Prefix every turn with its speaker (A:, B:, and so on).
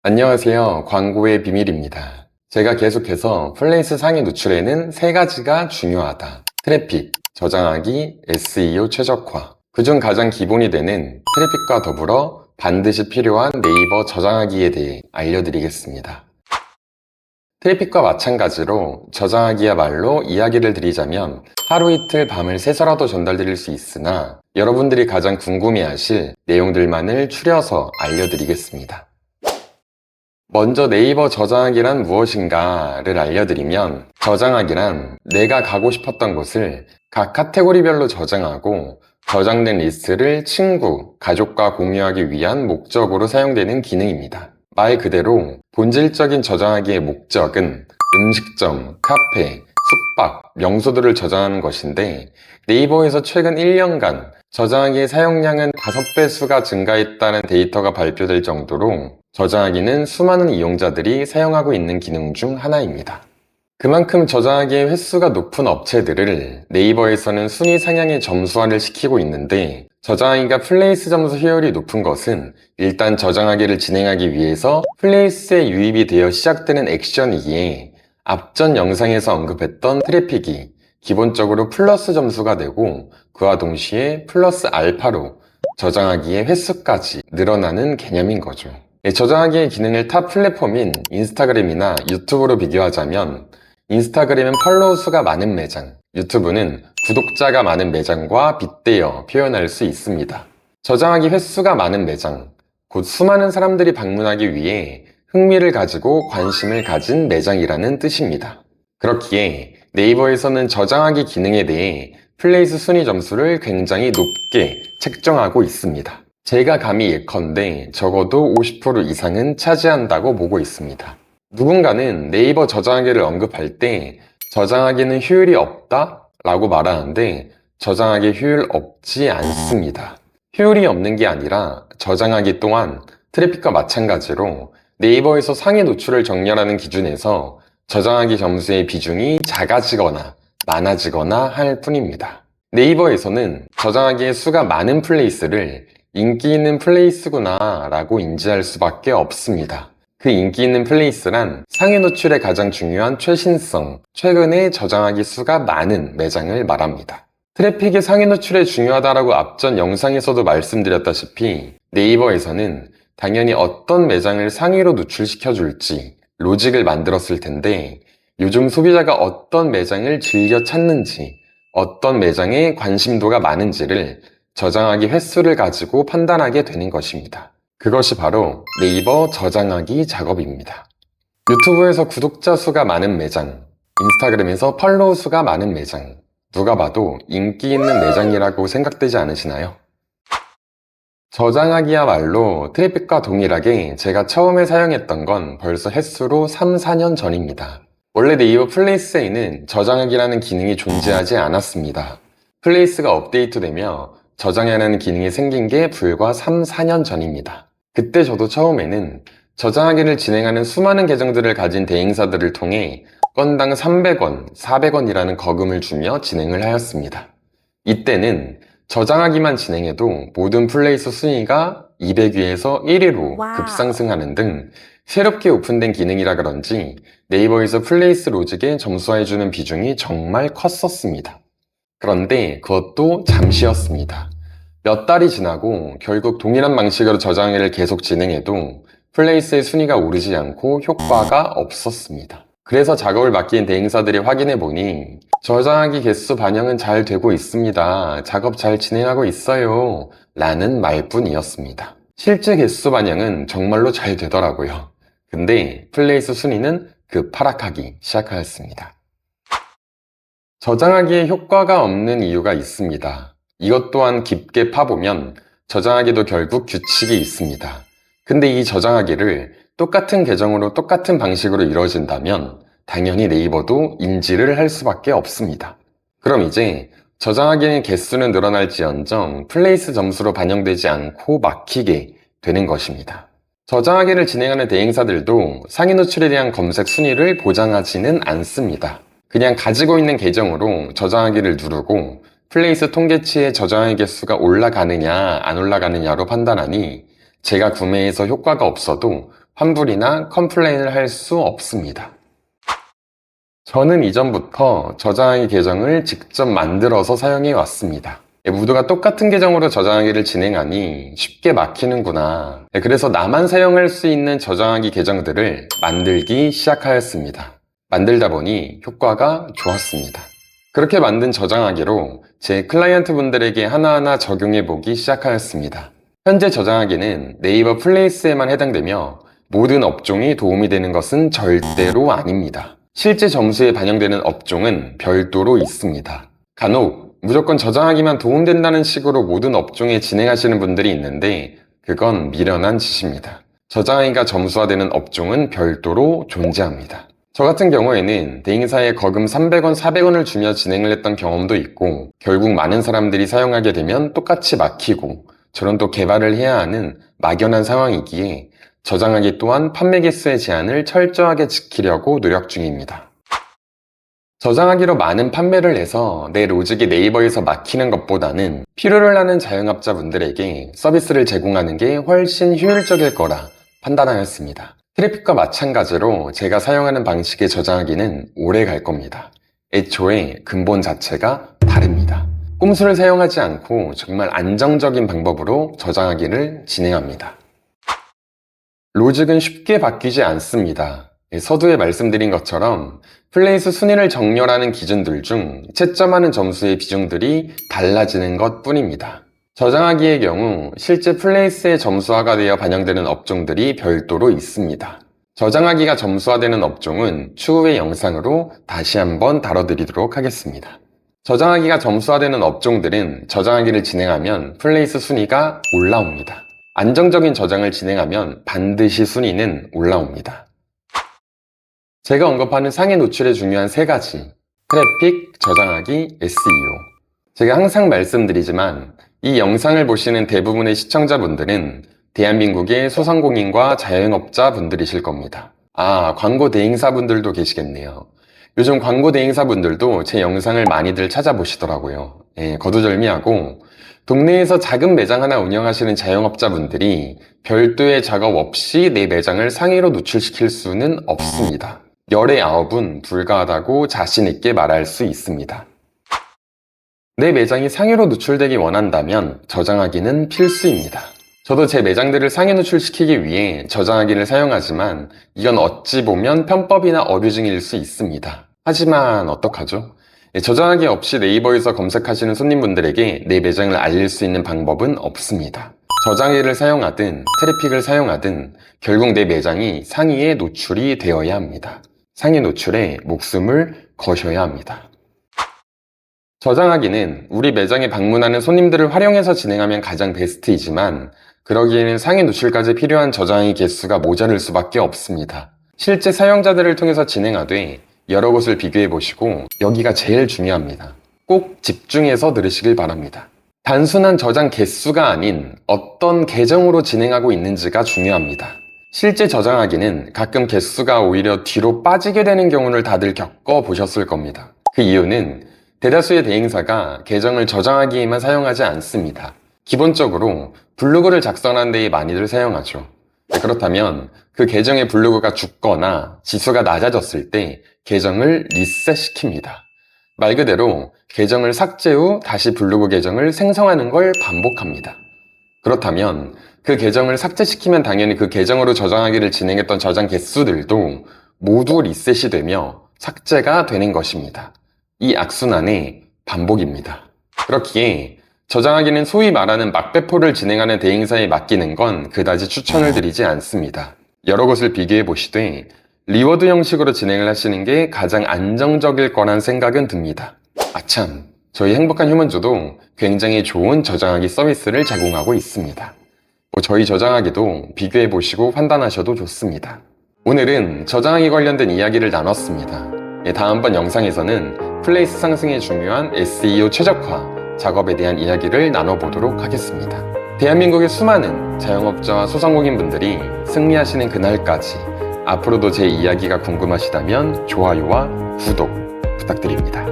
A: 안녕하세요. 광고의 비밀입니다. 제가 계속해서 플레이스 상위 노출에는 세 가지가 중요하다. 트래픽, 저장하기, SEO 최적화. 그중 가장 기본이 되는 트래픽과 더불어 반드시 필요한 네이버 저장하기에 대해 알려드리겠습니다. 트래픽과 마찬가지로 저장하기야말로 이야기를 드리자면 하루 이틀 밤을 새서라도 전달드릴 수 있으나 여러분들이 가장 궁금해하실 내용들만을 추려서 알려드리겠습니다. 먼저 네이버 저장하기란 무엇인가를 알려드리면, 저장하기란 내가 가고 싶었던 곳을 각 카테고리별로 저장하고 저장된 리스트를 친구, 가족과 공유하기 위한 목적으로 사용되는 기능입니다. 말 그대로 본질적인 저장하기의 목적은 음식점, 카페, 숙박, 명소들을 저장하는 것인데, 네이버에서 최근 1년간 저장하기의 사용량은 5배수가 증가했다는 데이터가 발표될 정도로 저장하기는 수많은 이용자들이 사용하고 있는 기능 중 하나입니다. 그만큼 저장하기의 횟수가 높은 업체들을 네이버에서는 순위 상향의 점수화를 시키고 있는데, 저장하기가 플레이스 점수 효율이 높은 것은 일단 저장하기를 진행하기 위해서 플레이스에 유입이 되어 시작되는 액션이기에 앞전 영상에서 언급했던 트래픽이 기본적으로 플러스 점수가 되고, 그와 동시에 플러스 알파로 저장하기의 횟수까지 늘어나는 개념인 거죠. 저장하기의 기능을 타 플랫폼인 인스타그램이나 유튜브로 비교하자면, 인스타그램은 팔로우 수가 많은 매장, 유튜브는 구독자가 많은 매장과 빗대어 표현할 수 있습니다. 저장하기 횟수가 많은 매장, 곧 수많은 사람들이 방문하기 위해 흥미를 가지고 관심을 가진 매장이라는 뜻입니다. 그렇기에 네이버에서는 저장하기 기능에 대해 플레이스 순위 점수를 굉장히 높게 책정하고 있습니다. 제가 감히 예컨대 적어도 50% 이상은 차지한다고 보고 있습니다. 누군가는 네이버 저장하기를 언급할 때 저장하기는 효율이 없다 라고 말하는데, 저장하기 효율 없지 않습니다. 효율이 없는 게 아니라 저장하기 또한 트래픽과 마찬가지로 네이버에서 상위 노출을 정렬하는 기준에서 저장하기 점수의 비중이 작아지거나 많아지거나 할 뿐입니다. 네이버에서는 저장하기의 수가 많은 플레이스를 인기 있는 플레이스구나 라고 인지할 수밖에 없습니다. 그 인기 있는 플레이스란 상위 노출의 가장 중요한 최신성, 최근에 저장하기 수가 많은 매장을 말합니다. 트래픽이 상위 노출에 중요하다라고 앞전 영상에서도 말씀드렸다시피 네이버에서는 당연히 어떤 매장을 상위로 노출시켜줄지 로직을 만들었을 텐데, 요즘 소비자가 어떤 매장을 즐겨 찾는지, 어떤 매장에 관심도가 많은지를 저장하기 횟수를 가지고 판단하게 되는 것입니다. 그것이 바로 네이버 저장하기 작업입니다. 유튜브에서 구독자 수가 많은 매장, 인스타그램에서 팔로우 수가 많은 매장, 누가 봐도 인기 있는 매장이라고 생각되지 않으시나요? 저장하기야말로 트래픽과 동일하게 제가 처음에 사용했던 건 벌써 횟수로 3, 4년 전입니다. 원래 네이버 플레이스에는 저장하기라는 기능이 존재하지 않았습니다. 플레이스가 업데이트되며 저장이라는 기능이 생긴 게 불과 3, 4년 전입니다. 그때 저도 처음에는 저장하기를 진행하는 수많은 계정들을 가진 대행사들을 통해 건당 300원, 400원이라는 거금을 주며 진행을 하였습니다. 이때는 저장하기만 진행해도 모든 플레이스 순위가 200위에서 1위로 급상승하는 등 새롭게 오픈된 기능이라 그런지 네이버에서 플레이스 로직에 점수화해주는 비중이 정말 컸었습니다. 그런데 그것도 잠시였습니다. 몇 달이 지나고 결국 동일한 방식으로 저장하기를 계속 진행해도 플레이스의 순위가 오르지 않고 효과가 없었습니다. 그래서 작업을 맡긴 대행사들이 확인해보니 저장하기 개수 반영은 잘 되고 있습니다. 작업 잘 진행하고 있어요. 라는 말뿐이었습니다. 실제 개수 반영은 정말로 잘 되더라고요. 근데 플레이스 순위는 급하락하기 시작하였습니다. 저장하기에 효과가 없는 이유가 있습니다. 이것 또한 깊게 파보면 저장하기도 결국 규칙이 있습니다. 근데 이 저장하기를 똑같은 계정으로 똑같은 방식으로 이루어진다면 당연히 네이버도 인지를 할 수밖에 없습니다. 그럼 이제 저장하기의 개수는 늘어날지언정 플레이스 점수로 반영되지 않고 막히게 되는 것입니다. 저장하기를 진행하는 대행사들도 상위 노출에 대한 검색 순위를 보장하지는 않습니다. 그냥 가지고 있는 계정으로 저장하기를 누르고 플레이스 통계치에 저장하기 개수가 올라가느냐 안 올라가느냐로 판단하니 제가 구매해서 효과가 없어도 환불이나 컴플레인을 할 수 없습니다. 저는 이전부터 저장하기 계정을 직접 만들어서 사용해 왔습니다. 모두가 똑같은 계정으로 저장하기를 진행하니 쉽게 막히는구나. 그래서 나만 사용할 수 있는 저장하기 계정들을 만들기 시작하였습니다. 만들다 보니 효과가 좋았습니다. 그렇게 만든 저장하기로 제 클라이언트 분들에게 하나하나 적용해 보기 시작하였습니다. 현재 저장하기는 네이버 플레이스에만 해당되며 모든 업종이 도움이 되는 것은 절대로 아닙니다. 실제 점수에 반영되는 업종은 별도로 있습니다. 간혹 무조건 저장하기만 도움된다는 식으로 모든 업종에 진행하시는 분들이 있는데 그건 미련한 짓입니다. 저장하기가 점수화되는 업종은 별도로 존재합니다. 저 같은 경우에는 대행사에 거금 300원, 400원을 주며 진행을 했던 경험도 있고 결국 많은 사람들이 사용하게 되면 똑같이 막히고 저는 또 개발을 해야 하는 막연한 상황이기에 저장하기 또한 판매 개수의 제한을 철저하게 지키려고 노력 중입니다. 저장하기로 많은 판매를 해서 내 로직이 네이버에서 막히는 것보다는 필요를 하는 자영업자분들에게 서비스를 제공하는 게 훨씬 효율적일 거라 판단하였습니다. 트래픽과 마찬가지로 제가 사용하는 방식의 저장하기는 오래 갈 겁니다. 애초에 근본 자체가 다릅니다. 꼼수를 사용하지 않고 정말 안정적인 방법으로 저장하기를 진행합니다. 로직은 쉽게 바뀌지 않습니다. 서두에 말씀드린 것처럼 플레이스 순위를 정렬하는 기준들 중 채점하는 점수의 비중들이 달라지는 것 뿐입니다. 저장하기의 경우 실제 플레이스의 점수화가 되어 반영되는 업종들이 별도로 있습니다. 저장하기가 점수화되는 업종은 추후의 영상으로 다시 한번 다뤄드리도록 하겠습니다. 저장하기가 점수화되는 업종들은 저장하기를 진행하면 플레이스 순위가 올라옵니다. 안정적인 저장을 진행하면 반드시 순위는 올라옵니다. 제가 언급하는 상위 노출에 중요한 세 가지: 트래픽, 저장하기, SEO. 제가 항상 말씀드리지만 이 영상을 보시는 대부분의 시청자분들은 대한민국의 소상공인과 자영업자 분들이실 겁니다. 광고 대행사분들도 계시겠네요. 요즘 광고 대행사분들도 제 영상을 많이들 찾아보시더라고요. 거두절미하고 동네에서 작은 매장 하나 운영하시는 자영업자분들이 별도의 작업 없이 내 매장을 상위로 노출시킬 수는 없습니다. 열의 9은 불가하다고 자신있게 말할 수 있습니다. 내 매장이 상위로 노출되기 원한다면 저장하기는 필수입니다. 저도 제 매장들을 상위 노출시키기 위해 저장하기를 사용하지만 이건 어찌 보면 편법이나 어뷰징일 수 있습니다. 하지만 어떡하죠? 저장하기 없이 네이버에서 검색하시는 손님분들에게 내 매장을 알릴 수 있는 방법은 없습니다. 저장기를 사용하든 트래픽을 사용하든 결국 내 매장이 상위에 노출이 되어야 합니다. 상위 노출에 목숨을 거셔야 합니다. 저장하기는 우리 매장에 방문하는 손님들을 활용해서 진행하면 가장 베스트이지만 그러기에는 상위 노출까지 필요한 저장하기 개수가 모자랄 수밖에 없습니다. 실제 사용자들을 통해서 진행하되 여러 곳을 비교해 보시고 여기가 제일 중요합니다. 꼭 집중해서 들으시길 바랍니다. 단순한 저장 개수가 아닌 어떤 계정으로 진행하고 있는지가 중요합니다. 실제 저장하기는 가끔 개수가 오히려 뒤로 빠지게 되는 경우를 다들 겪어보셨을 겁니다. 그 이유는 대다수의 대행사가 계정을 저장하기에만 사용하지 않습니다. 기본적으로 블로그를 작성하는 데에 많이들 사용하죠. 그렇다면 그 계정의 블로그가 죽거나 지수가 낮아졌을 때 계정을 리셋시킵니다. 말 그대로 계정을 삭제 후 다시 블로그 계정을 생성하는 걸 반복합니다. 그렇다면 그 계정을 삭제시키면 당연히 그 계정으로 저장하기를 진행했던 저장 개수들도 모두 리셋이 되며 삭제가 되는 것입니다. 이 악순환의 반복입니다. 그렇기에 저장하기는 소위 말하는 막배포를 진행하는 대행사에 맡기는 건 그다지 추천을 드리지 않습니다. 여러 곳을 비교해 보시되 리워드 형식으로 진행을 하시는 게 가장 안정적일 거란 생각은 듭니다. 아참, 저희 행복한 휴먼주도 굉장히 좋은 저장하기 서비스를 제공하고 있습니다. 저희 저장하기도 비교해 보시고 판단하셔도 좋습니다. 오늘은 저장하기 관련된 이야기를 나눴습니다. 다음번 영상에서는 플레이스 상승에 중요한 SEO 최적화 작업에 대한 이야기를 나눠보도록 하겠습니다. 대한민국의 수많은 자영업자와 소상공인분들이 승리하시는 그날까지 앞으로도 제 이야기가 궁금하시다면 좋아요와 구독 부탁드립니다.